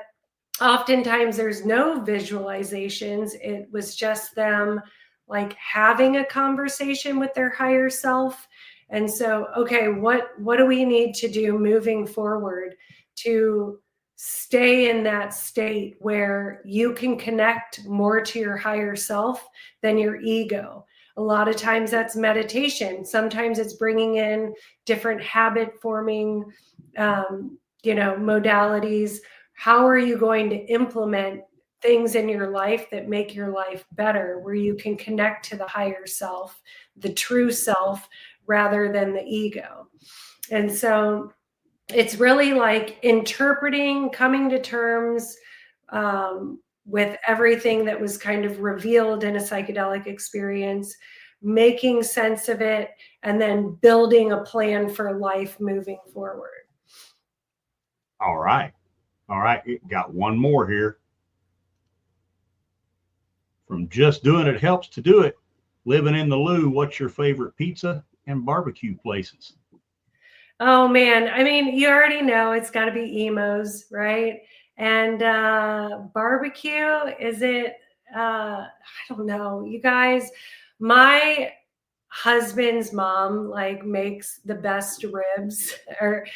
oftentimes there's no visualizations. It was just them like having a conversation with their higher self. And so, okay, what do we need to do moving forward to stay in that state where you can connect more to your higher self than your ego? A lot of times that's meditation. Sometimes it's bringing in different habit forming, modalities. How are you going to implement things in your life that make your life better, where you can connect to the higher self, the true self, rather than the ego? And so it's really like interpreting, coming to terms with everything that was kind of revealed in a psychedelic experience, making sense of it, and then building a plan for life moving forward. All right. Got one more here. From Just Doing It Helps to Do It. Living in the Lou, what's your favorite pizza and barbecue places? Oh man, I mean, you already know it's got to be Emo's, right? And barbecue, is it? I don't know, you guys. My husband's mom like makes the best ribs, or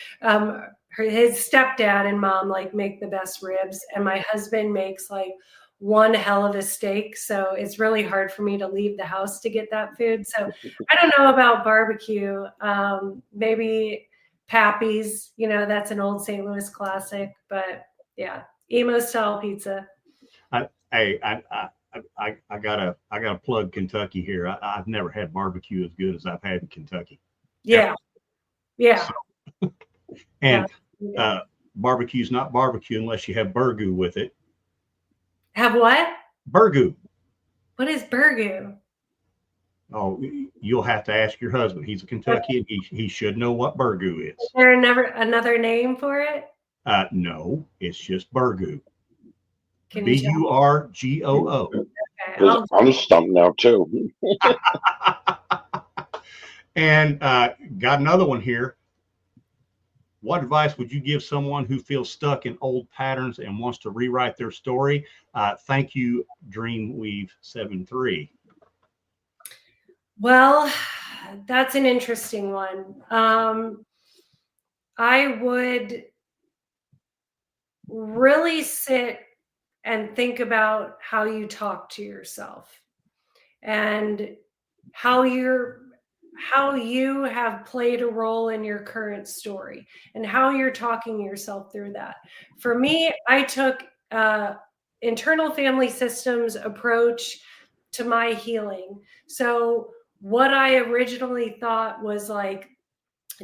his stepdad and mom like make the best ribs, and my husband makes like one hell of a steak. So it's really hard for me to leave the house to get that food. So I don't know about barbecue. Maybe Pappy's, that's an old St. Louis classic, but yeah, Emo style pizza. I gotta plug Kentucky here. I've never had barbecue as good as I've had in Kentucky. Yeah. So, and barbecue's not barbecue unless you have burgoo with it. Have what? Burgoo. What is burgoo? Oh, you'll have to ask your husband. He's a Kentuckian. He should know what burgoo is. Is there another name for it? No, it's just burgoo. B-U-R-G-O-O. Okay, I'm stumped now too. And got another one here. What advice would you give someone who feels stuck in old patterns and wants to rewrite their story? Thank you, Dreamweave73. Well, that's an interesting one. I would really sit and think about how you talk to yourself and how you have played a role in your current story and how you're talking yourself through that. For me, I took internal family systems approach to my healing. So what I originally thought was like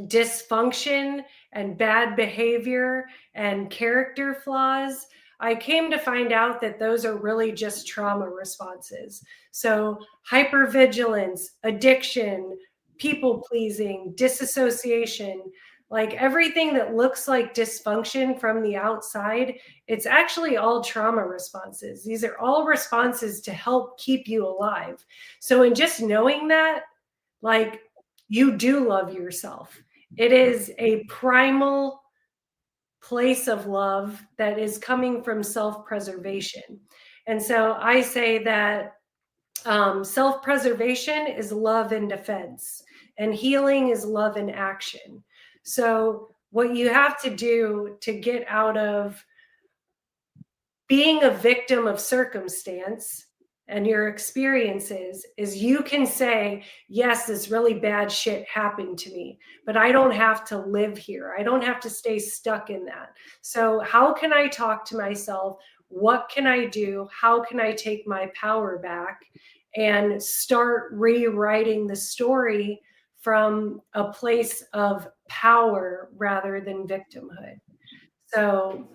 dysfunction and bad behavior and character flaws, I came to find out that those are really just trauma responses. So hypervigilance, addiction, people pleasing, disassociation, like everything that looks like dysfunction from the outside, it's actually all trauma responses. These are all responses to help keep you alive. So in just knowing that like you do love yourself. It is a primal place of love that is coming from self-preservation. And so I say that self-preservation is love in defense, and healing is love in action. So what you have to do to get out of being a victim of circumstance and your experiences is you can say, yes, this really bad shit happened to me, but I don't have to live here. I don't have to stay stuck in that. So how can I talk to myself? What can I do? How can I take my power back and start rewriting the story from a place of power rather than victimhood? So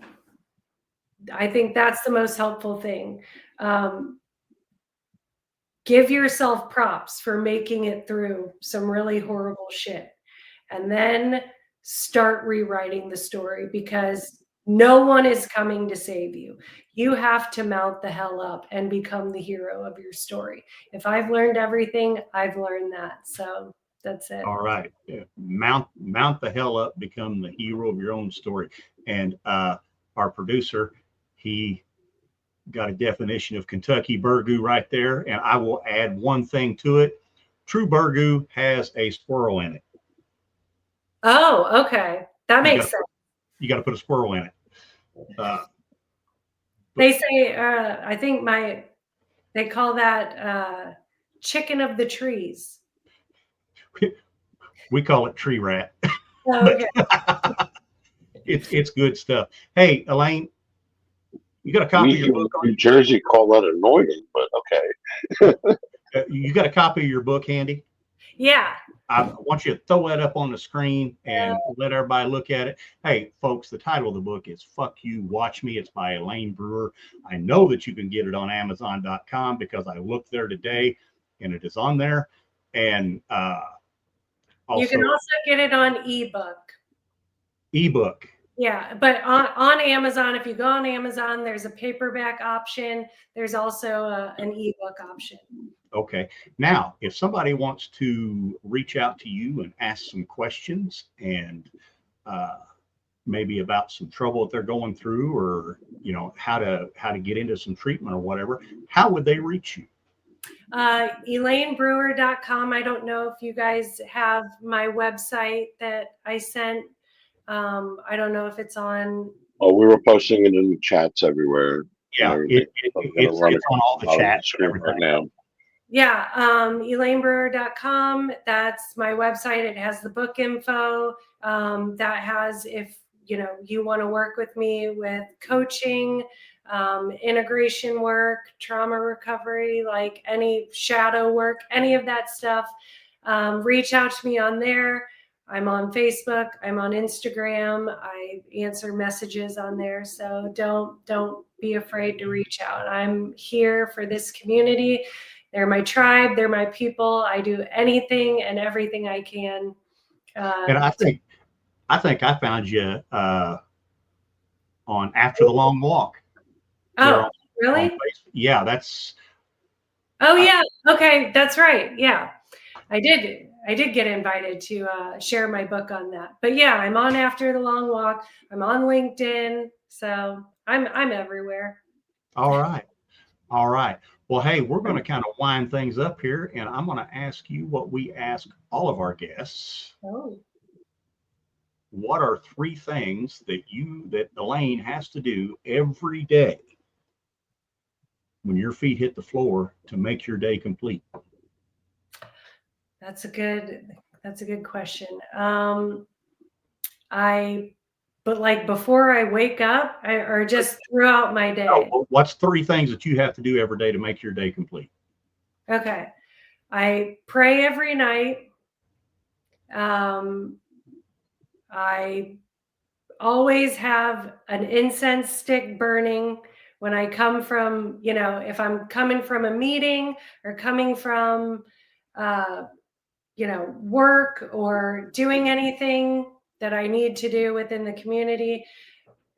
I think that's the most helpful thing. Give yourself props for making it through some really horrible shit, and then start rewriting the story, because no one is coming to save you. You have to mount the hell up and become the hero of your story. If I've learned everything, I've learned that. So that's it. All right. Yeah. Mount the hell up, become the hero of your own story. And our producer, he got a definition of Kentucky burgoo right there. And I will add one thing to it. True burgoo has a squirrel in it. Oh, okay. That makes sense. You got to put a squirrel in it. They say, I think they call that chicken of the trees. We call it tree rat. Oh, okay. It's good stuff. Hey, Elaine, you got a copy of your book? New Jersey call that annoying, but okay. You got a copy of your book handy? Yeah. I want you to throw that up on the screen and let everybody look at it. Hey, folks, the title of the book is Fuck You, Watch Me. It's by Elaine Brewer. I know that you can get it on Amazon.com because I looked there today and it is on there. And you can also get it on ebook. Yeah, but on Amazon, if you go on Amazon, there's a paperback option. There's also an ebook option. Okay. Now, if somebody wants to reach out to you and ask some questions and maybe about some trouble that they're going through, or how to get into some treatment or whatever, how would they reach you? ElaineBrewer.com. I don't know if you guys have my website that I sent. I don't know if it's on. Oh, we were posting it in the chats everywhere. Yeah, it's on all the chats and everything right now. Yeah, ElaineBrewer.com. That's my website. It has the book info. That has, if you want to work with me with coaching, integration work, trauma recovery, like any shadow work, any of that stuff, reach out to me on there. I'm on Facebook. I'm on Instagram. I answer messages on there. So don't be afraid to reach out. I'm here for this community. They're my tribe. They're my people. I do anything and everything I can. And I think I found you on After the Long Walk. Oh, really? Yeah, that's. Oh, yeah. Okay, that's right. Yeah, I did get invited to share my book on that. But yeah, I'm on After the Long Walk. I'm on LinkedIn, so I'm everywhere. All right. Well, hey, we're going to kind of wind things up here, and I'm going to ask you what we ask all of our guests. Oh. What are 3 things that Elaine has to do every day when your feet hit the floor to make your day complete? That's a good question. But like before I wake up, or just throughout my day? No, what's 3 things that you have to do every day to make your day complete? Okay. I pray every night. I always have an incense stick burning when I come from, if I'm coming from a meeting or coming from, work or doing anything that I need to do within the community.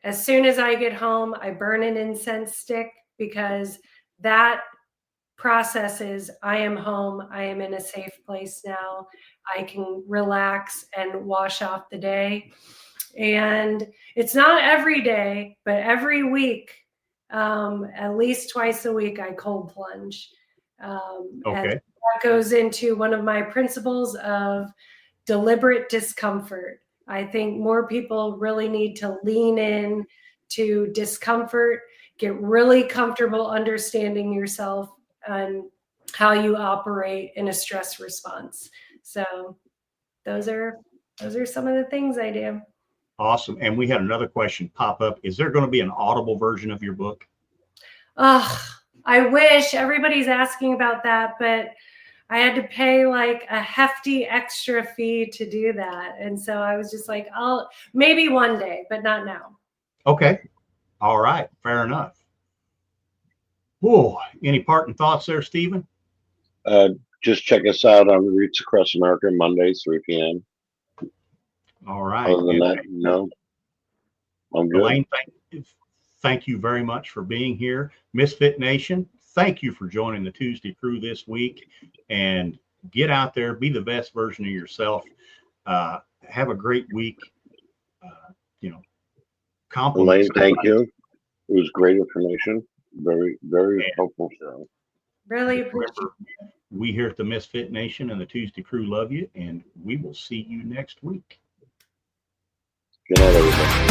As soon as I get home, I burn an incense stick, because that process is I am home. I am in a safe place now. I can relax and wash off the day. And it's not every day, but every week, at least twice a week, I cold plunge. And that goes into one of my principles of deliberate discomfort. I think more people really need to lean in to discomfort, get really comfortable understanding yourself and how you operate in a stress response. So those are some of the things I do. Awesome. And we had another question pop up. Is there going to be an Audible version of your book? I wish. Everybody's asking about that, but I had to pay like a hefty extra fee to do that. And so I was just like, maybe one day, but not now. Okay. All right. Fair enough. Whoa. Any parting thoughts there, Stephen? Just check us out on Roots Across America, Mondays, 3 p.m. All right. Other than that, no. I'm good. Elaine, thank you very much for being here. Misfit Nation, thank you for joining the ToosDay Crue this week. And get out there, be the best version of yourself. Have a great week. Elaine, thank you. It was great information. Very, very helpful show. Really appreciate it. We here at the Misfit Nation and the ToosDay Crue love you, and we will see you next week. Good night, everybody.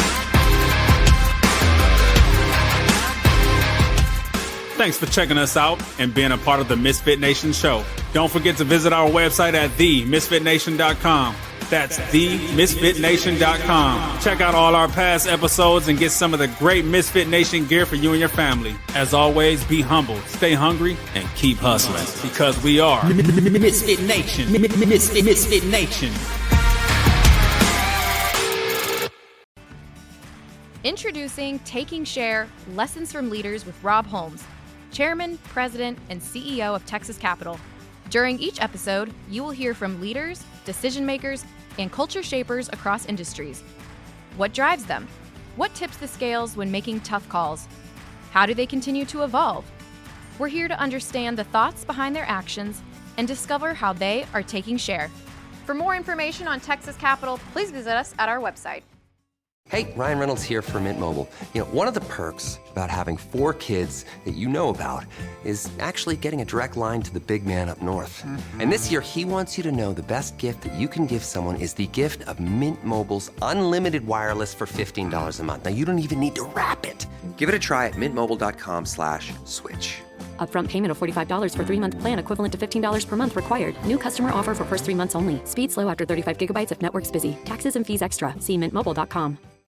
Thanks for checking us out and being a part of the Misfit Nation show. Don't forget to visit our website at themisfitnation.com. That's themisfitnation.com. Check out all our past episodes and get some of the great Misfit Nation gear for you and your family. As always, be humble, stay hungry, and keep hustling, because we are Misfit Nation. Misfit Nation. Introducing Taking Share, Lessons from Leaders with Rob Holmes, Chairman, President, and CEO of Texas Capital. During each episode, you will hear from leaders, decision makers, and culture shapers across industries. What drives them? What tips the scales when making tough calls? How do they continue to evolve? We're here to understand the thoughts behind their actions and discover how they are taking share. For more information on Texas Capital, please visit us at our website. Hey, Ryan Reynolds here for Mint Mobile. One of the perks about having 4 kids that you know about is actually getting a direct line to the big man up north. And this year, he wants you to know the best gift that you can give someone is the gift of Mint Mobile's unlimited wireless for $15 a month. Now, you don't even need to wrap it. Give it a try at mintmobile.com/switch. Upfront payment of $45 for 3-month plan equivalent to $15 per month required. New customer offer for first 3 months only. Speed slow after 35 gigabytes if network's busy. Taxes and fees extra. See mintmobile.com.